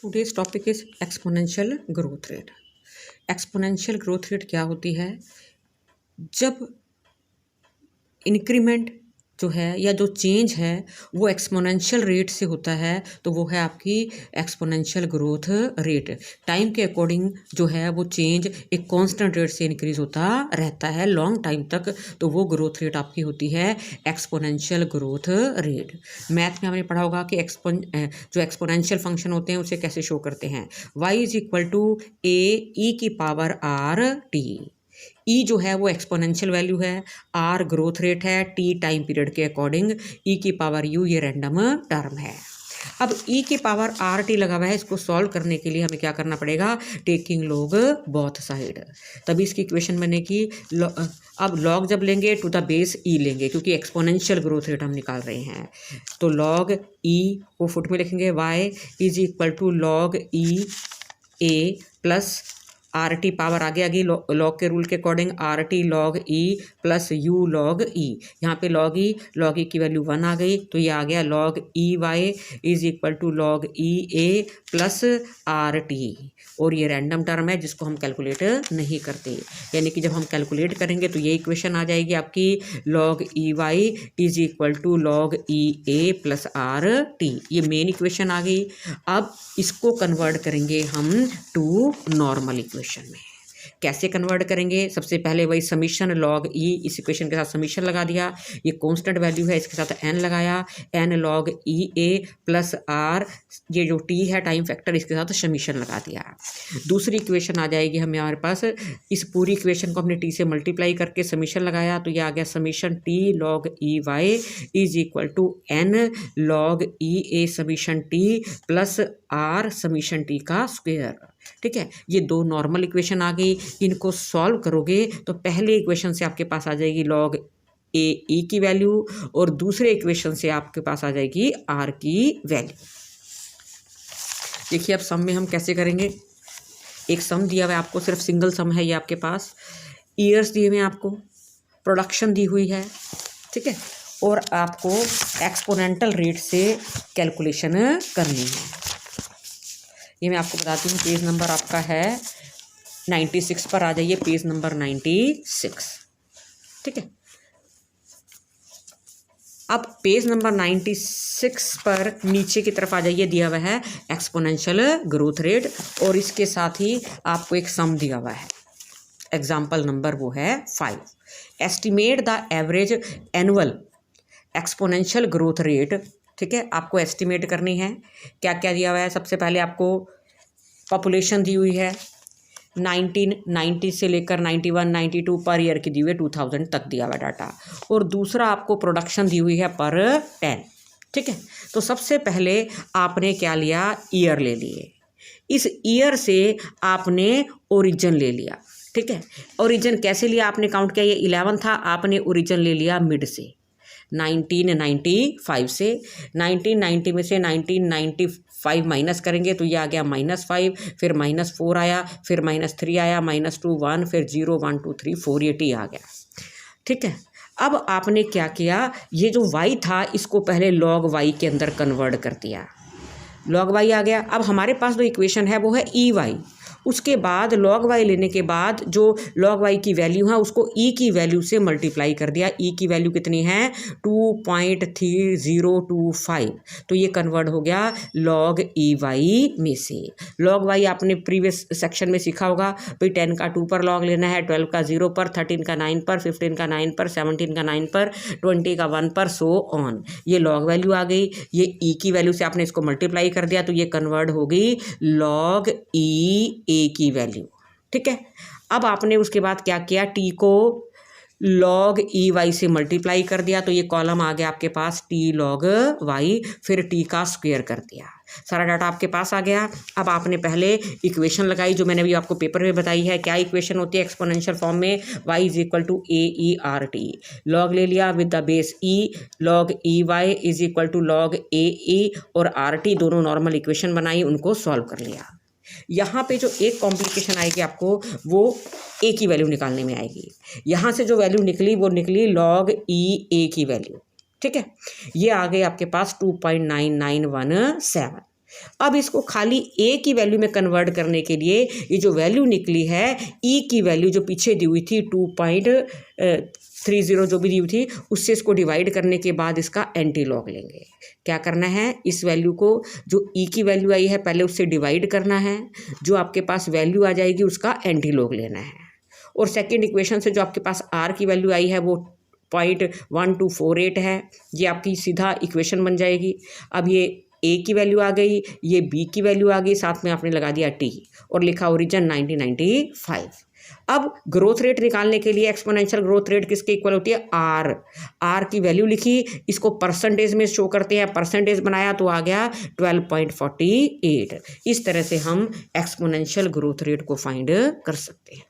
Today's topic is exponential growth rate. Exponential growth rate क्या होती है? जब इंक्रीमेंट जो है या जो चेंज है वो एक्सपोनेंशियल रेट से होता है तो वो है आपकी एक्सपोनेंशियल ग्रोथ रेट। टाइम के अकॉर्डिंग जो है वो चेंज एक कांस्टेंट रेट से इंक्रीज होता रहता है लॉन्ग टाइम तक, तो वो ग्रोथ रेट आपकी होती है एक्सपोनेंशियल ग्रोथ रेट। मैथ में हमने पढ़ा होगा कि जो एक्सपोनेंशियल फंक्शन होते हैं उसे कैसे शो करते हैं। y is equal to a ई की पावर आर टी। ई जो है वो एक्सपोनेंशियल वैल्यू है, आर ग्रोथ रेट है, टी टाइम पीरियड के अकॉर्डिंग, ई की पावर यू ये रैंडम टर्म है। अब ई की पावर आर टी लगा हुआ है, इसको सॉल्व करने के लिए हमें क्या करना पड़ेगा? टेकिंग लॉग बोथ साइड, तभी इसकी इक्वेशन बनेगी। अब लॉग जब लेंगे टू द बेस ई लेंगे क्योंकि एक्सपोनेंशियल ग्रोथ रेट हम निकाल रहे हैं, तो लॉग ई को फुट में लिखेंगे y is equal to log e a plus are T power आगे आगे लॉग के रूल के according R T log e plus U log e. यहाँ पे लॉग ई की वैल्यू 1 आ गई तो ये आ गया log e y is equal to log e a plus are t, और ये रैंडम टर्म है जिसको हम कैलकुलेट नहीं करते, यानी कि जब हम कैलकुलेट करेंगे तो ये इक्वेशन आ जाएगी आपकी log e y is equal to log e a plus are t. ये मेन इक्वेशन आ गई। अब इसको कन्वर्ट करेंगे हम टू नॉर्मल इक्वेशन में। कैसे कन्वर्ट करेंगे? सबसे पहले वही समीशन लॉग ई, इस इक्वेशन के साथ समीशन लगा दिया, ये कांस्टेंट वैल्यू है इसके साथ एन लगाया, n log e a plus r, ये जो टी है टाइम फैक्टर, इसके साथ समीशन लगा दिया। दूसरी इक्वेशन आ जाएगी हमें हमारे पास, इस पूरी इक्वेशन को हमने टी से मल्टीप्लाई करके समीशन लगाया तो ये आ गया summation t log e y is equal to n log e a summation t plus r summation t का स्क्वायर। ठीक है, ये दो नॉर्मल इक्वेशन आ गई। इनको सॉल्व करोगे तो पहले इक्वेशन से आपके पास आ जाएगी लॉग ए ई की वैल्यू और दूसरे इक्वेशन से आपके पास आ जाएगी आर की वैल्यू। देखिए अब सम में हम कैसे करेंगे। एक सम दिया हुआ है आपको, सिर्फ सिंगल सम है ये आपके पास, ईयर्स दिए हुए हैं आपको, प्रोडक्शन दी हुई है, ठीक है, और आपको एक्सपोनेंटल रेट से कैलकुलेशन करनी है। ये मैं आपको बताती हूँ, पेज नंबर आपका है 96 पर आ जाइए, पेज नंबर 96। ठीक है, अब पेज नंबर 96 पर नीचे की तरफ आ जाइए, दिया हुआ है एक्सपोनेंशियल ग्रोथ रेट और इसके साथ ही आपको एक सम दिया हुआ है। एग्जाम्पल नंबर वो है 5। Estimate the average annual exponential growth rate. ठीक है, आपको एस्टिमेट करनी है। क्या क्या दिया हुआ है? सबसे पहले आपको पॉपुलेशन दी हुई है 1990 से लेकर 91 92 पर ईयर की दी हुई है, 2000 तक दिया हुआ डाटा, और दूसरा आपको प्रोडक्शन दी हुई है पर 10। ठीक है, तो सबसे पहले आपने क्या लिया? ईयर ले लिए। इस ईयर से आपने ओरिजिन ले लिया। ठीक है, ओरिजिन कैसे लिया आपने काउंट किया? ये 11 था, आपने ओरिजिन ले लिया मिड से 1995 से। 1990 में से 1995 माइनस करेंगे तो ये आ गया -5, फिर -4 आया, फिर -3 आया, -2 1, फिर 0 1 2 3 4, ये टी आ गया। ठीक है, अब आपने क्या किया? ये जो y था इसको पहले log y के अंदर कन्वर्ट कर दिया, log y आ गया। अब हमारे पास जो इक्वेशन है वो है ई वाई, उसके बाद log y लेने के बाद जो log y की वैल्यू है उसको e की वैल्यू से मल्टीप्लाई कर दिया। e की वैल्यू कितनी है? 2.3025, तो ये कन्वर्ट हो गया log e y में से। log y आपने प्रीवियस सेक्शन में सीखा होगा भाई, 10 का 2 पर log लेना है, 12 का 0 पर, 13 का 9 पर, 15 का 9 पर, 17 का 9 पर, 20 का 1 पर, सो ऑन। ये log वैल्यू आ गई, ये e की वैल्यू से आपने इसको मल्टीप्लाई कर दिया तो ये कन्वर्ट हो गई log e ए की वैल्यू। ठीक है, अब आपने उसके बाद क्या किया? टी को log ई वाई से मल्टीप्लाई कर दिया तो ये कॉलम आ गया आपके पास टी log वाई, फिर टी का स्क्वायर कर दिया, सारा डाटा आपके पास आ गया। अब आपने पहले इक्वेशन लगाई जो मैंने अभी आपको पेपर में बताई है। क्या इक्वेशन होती है एक्सपोनेंशियल फॉर्म में? y is equal to a e r T, log ले लिया with the base e, log e y is equal to log a e और आर टी, दोनों नॉर्मल इक्वेशन बनाई, उनको सॉल्व कर लिया। यहाँ पे जो एक कॉम्प्लिकेशन आएगी आपको वो ए की वैल्यू निकालने में आएगी। यहाँ से जो वैल्यू निकली वो निकली log ई ए की वैल्यू। ठीक है, ये आ गई आपके पास 2.9917। अब इसको खाली ए की वैल्यू में कन्वर्ट करने के लिए ये जो वैल्यू निकली है ई की वैल्यू जो पीछे दी हुई थी 2.30 जो भी दी हुई थी उससे इसको डिवाइड करने के बाद इसका एंटी लॉग लेंगे। क्या करना है, इस वैल्यू को जो ई की वैल्यू आई है पहले उससे डिवाइड करना है, जो आपके पास वैल्यू आ जाएगी उसका एंटी लॉग लेना है। और सेकेंड इक्वेशन से जो आपके पास आर की वैल्यू आई है वो 0.1248 है, ये आपकी सीधा इक्वेशन बन जाएगी। अब ये ए की वैल्यू आ गई, ये बी की वैल्यू आ गई, साथ में आपने लगा दिया टी और लिखा ओरिजिन 1995। अब ग्रोथ रेट निकालने के लिए एक्सपोनेंशियल ग्रोथ रेट किसके इक्वल होती है, आर की वैल्यू लिखी, इसको परसेंटेज में शो करते हैं, परसेंटेज बनाया तो आ गया 12.48। इस तरह से हम एक्सपोनेंशियल ग्रोथ रेट को फाइंड कर सकते हैं।